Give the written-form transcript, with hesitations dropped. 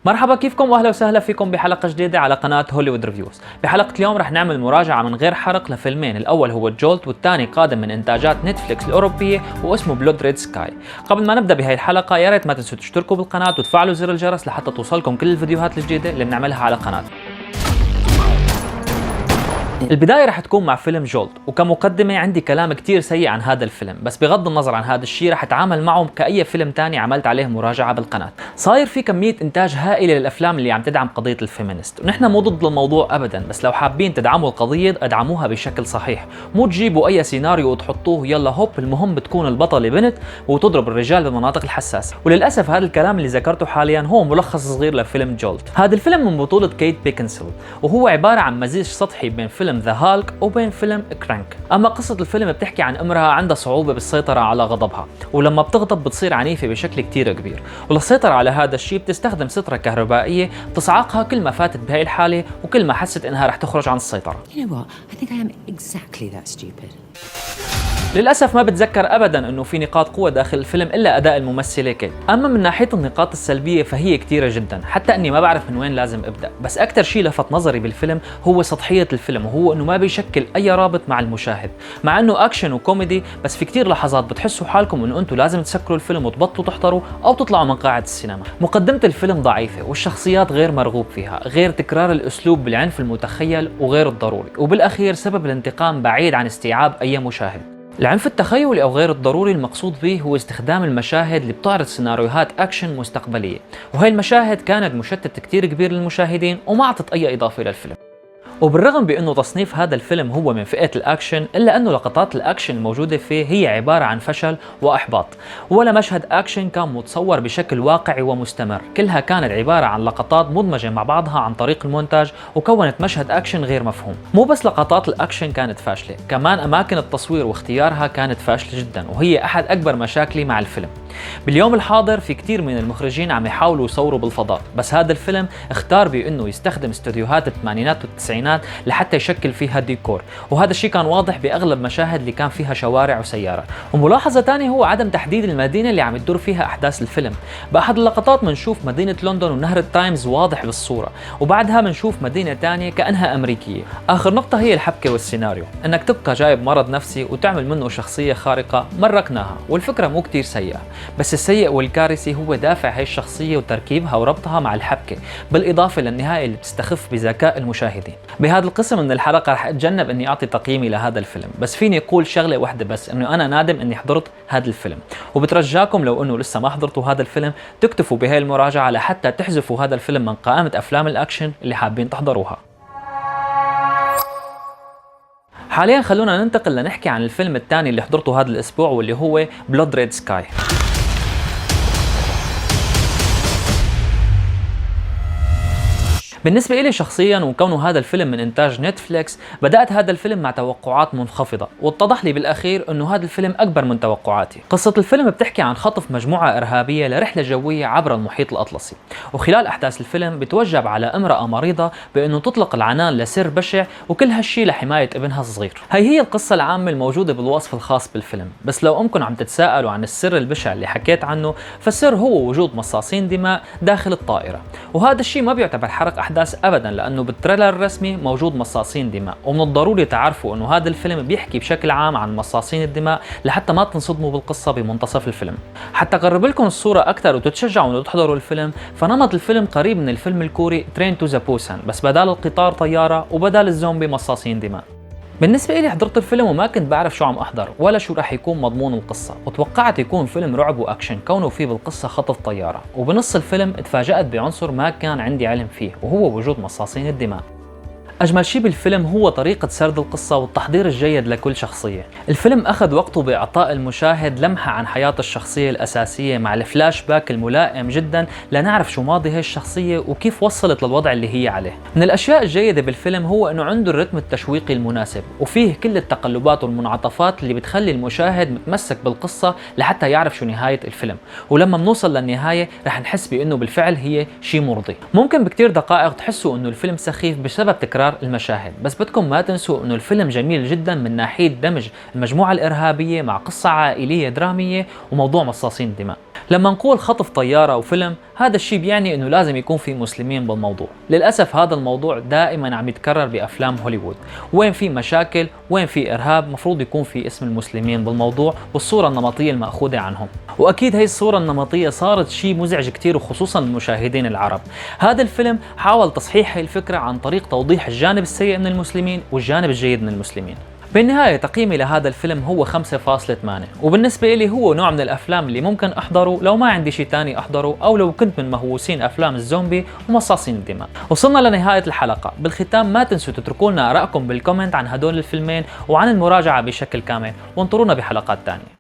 مرحبا، كيفكم واهلا وسهلا فيكم بحلقه جديده على قناه هوليوود ريفيوز. بحلقه اليوم رح نعمل مراجعه من غير حرق لفيلمين، الاول هو جولت والثاني قادم من انتاجات نتفليكس الاوروبيه واسمه بلود ريد سكاي. قبل ما نبدا بهاي الحلقه يا ريت ما تنسوا تشتركوا بالقناه وتفعلوا زر الجرس لحتى توصلكم كل الفيديوهات الجديده اللي بنعملها على القناه. البداية رح تكون مع فيلم جولت، وكمقدمة عندي كلام كتير سيء عن هذا الفيلم، بس بغض النظر عن هذا الشيء رح اتعامل معه كأي فيلم تاني عملت عليه مراجعة بالقناة. صاير في كمية إنتاج هائلة للأفلام اللي عم تدعم قضية الفيمينست، ونحن مو ضد الموضوع أبدا، بس لو حابين تدعموا القضية ادعموها بشكل صحيح، مو تجيبوا أي سيناريو وتحطوه يلا هوب المهم بتكون البطلة بنت وتضرب الرجال بالمناطق الحساسة. وللأسف هذا الكلام اللي ذكرته حاليا هو ملخص صغير لفيلم جولت. هذا الفيلم من بطولة كيت بيكنسل، وهو عبارة عن مزيج سطحي بين فيلم ذا هالك وبين فيلم كرانك. اما قصة الفيلم بتحكي عن امرأة عندها صعوبة بالسيطرة على غضبها، ولما بتغضب بتصير عنيفة بشكل كتير كبير، وللسيطرة على هذا الشيء بتستخدم سترة كهربائية تصعقها كل ما فاتت بهاي الحالة وكل ما حست انها رح تخرج عن السيطرة. You know what? I think I am exactly that stupid. للأسف ما بتذكر أبداً أنه في نقاط قوة داخل الفيلم إلا أداء الممثلة كيت. أما من ناحية النقاط السلبية فهي كتيرة جداً، حتى أني ما بعرف من وين لازم أبدأ، بس أكتر شيء لفت نظري بالفيلم هو سطحية الفيلم، وهو أنه ما بيشكل أي رابط مع المشاهد، مع أنه أكشن وكوميدي، بس في كتير لحظات بتحسوا حالكم أنه أنتم لازم تسكروا الفيلم وتبطلوا تحضروا أو تطلعوا من قاعة السينما. مقدمة الفيلم ضعيفة والشخصيات غير مرغوب فيها، غير تكرار الأسلوب بالعنف المتخيل وغير الضروري، وبالأخير سبب الانتقام بعيد عن استيعاب أي مشاهد. العنف التخيلي أو غير الضروري المقصود به هو استخدام المشاهد اللي بتعرض سيناريوهات أكشن مستقبلية، وهي المشاهد كانت مشتت كتير كبير للمشاهدين وما أعطت أي إضافة للفيلم. وبالرغم بأنه تصنيف هذا الفيلم هو من فئة الأكشن، إلا أنه لقطات الأكشن الموجودة فيه هي عبارة عن فشل وإحباط، ولا مشهد أكشن كان متصور بشكل واقعي ومستمر، كلها كانت عبارة عن لقطات مدمجة مع بعضها عن طريق المونتاج وكونت مشهد أكشن غير مفهوم. مو بس لقطات الأكشن كانت فاشلة، كمان أماكن التصوير واختيارها كانت فاشلة جدا، وهي أحد أكبر مشاكلي مع الفيلم. باليوم الحاضر في كتير من المخرجين عم يحاولوا يصوروا بالفضاء، بس هذا الفيلم اختار بأنه يستخدم استوديوهات الثمانينات والتسعينات لحتى يشكل فيها ديكور، وهذا الشيء كان واضح بأغلب مشاهد اللي كان فيها شوارع وسيارات. وملاحظة ثانية هو عدم تحديد المدينة اللي عم تدور فيها أحداث الفيلم. بأحد اللقطات منشوف مدينة لندن ونهر التايمز واضح بالصورة، وبعدها منشوف مدينة ثانية كأنها أمريكية. آخر نقطة هي الحبكة والسيناريو، إنك تبقى جايب مرض نفسي وتعمل منه شخصية خارقة مركناها، والفكرة مو كتير سيئة، بس السيء والكارثي هو دافع هاي الشخصية وتركيبها وربطها مع الحبكة، بالإضافة للنهاية اللي بتستخف بذكاء المشاهدين. بهذا القسم من الحلقة رح أتجنب إني أعطي تقييمي لهذا الفيلم، بس فيني أقول شغلة واحدة بس، إنه أنا نادم إني حضرت هذا الفيلم، وبترجاكم لو إنه لسه ما حضرتوا هذا الفيلم تكتفوا بهاي المراجعة لحتى تحذفوا هذا الفيلم من قائمة أفلام الأكشن اللي حابين تحضروها. حاليا خلونا ننتقل لنحكي عن الفيلم الثاني اللي حضرته هذا الأسبوع، واللي هو بلود ريد سكاي. بالنسبة إلي شخصياً وكونه هذا الفيلم من إنتاج نتفليكس، بدأت هذا الفيلم مع توقعات منخفضة، واتضح لي بالأخير أنه هذا الفيلم أكبر من توقعاتي. قصة الفيلم بتحكي عن خطف مجموعة إرهابية لرحلة جوية عبر المحيط الأطلسي، وخلال أحداث الفيلم بتوجب على امرأة مريضة بأنه تطلق العنان لسر بشع، وكل هالشي لحماية ابنها الصغير. هي القصة العامة الموجودة بالوصف الخاص بالفيلم، بس لو أمكن عم تتساءلوا عن السر البشع اللي حكيت عنه، فالسر هو وجود مصاصين دماء داخل الطائرة، وهذا الشيء ما بيعتبر حرق أحداث ابدا، لانه بالتريلر الرسمي موجود مصاصين دماء، ومن الضروري تعرفوا انه هذا الفيلم بيحكي بشكل عام عن مصاصين الدماء لحتى ما تنصدموا بالقصه بمنتصف الفيلم. حتى اقرب لكم الصوره اكثر وتتشجعوا انه تحضروا الفيلم، فنمط الفيلم قريب من الفيلم الكوري ترين تو بوسان، بس بدال القطار طياره وبدال الزومبي مصاصين دماء. بالنسبة لي حضرت الفيلم وما كنت بعرف شو عم أحضر ولا شو راح يكون مضمون القصة، وتوقعت يكون فيلم رعب وأكشن كونه فيه بالقصة خطف طيارة، وبنص الفيلم اتفاجأت بعنصر ما كان عندي علم فيه، وهو وجود مصاصين الدماء. أجمل شيء بالفيلم هو طريقة سرد القصة والتحضير الجيد لكل شخصية. الفيلم أخذ وقته بإعطاء المشاهد لمحة عن حياة الشخصية الأساسية مع الفلاش باك الملائم جدا لنعرف شو ماضي هاي الشخصية وكيف وصلت للوضع اللي هي عليه. من الأشياء الجيدة بالفيلم هو أنه عنده الرتم التشويقي المناسب، وفيه كل التقلبات والمنعطفات اللي بتخلي المشاهد متمسك بالقصة لحتى يعرف شو نهاية الفيلم، ولما بنوصل للنهاية رح نحس بأنه بالفعل هي شيء مرضي. ممكن بكتير دقائق تحسوا أنه الفيلم سخيف بسبب تكرار المشاهد، بس بدكم ما تنسوا انه الفيلم جميل جدا من ناحية دمج المجموعة الإرهابية مع قصة عائلية درامية وموضوع مصاصين الدماء. لما نقول خطف طيارة أو فيلم، هذا الشيء بيعني انه لازم يكون في مسلمين بالموضوع. للأسف هذا الموضوع دائما عم يتكرر بأفلام هوليوود، وين في مشاكل، وين في إرهاب، مفروض يكون في اسم المسلمين بالموضوع والصورة النمطية المأخوذة عنهم. وأكيد هي الصورة النمطية صارت شيء مزعج كتير، وخصوصا المشاهدين العرب. هذا الفيلم حاول تصحيح هي الفكرة عن طريق توضيح الجانب السيء من المسلمين والجانب الجيد من المسلمين. بالنهاية تقييمي لهذا الفيلم هو 5.8، وبالنسبة لي هو نوع من الأفلام اللي ممكن أحضره لو ما عندي شيء تاني أحضره، أو لو كنت من مهووسين أفلام الزومبي ومصاصين الدماء. وصلنا لنهاية الحلقة. بالختام ما تنسوا تتركوا لنا آرائكم بالكومنت عن هدول الفيلمين وعن المراجعة بشكل كامل، وانطرونا بحلقات تانية.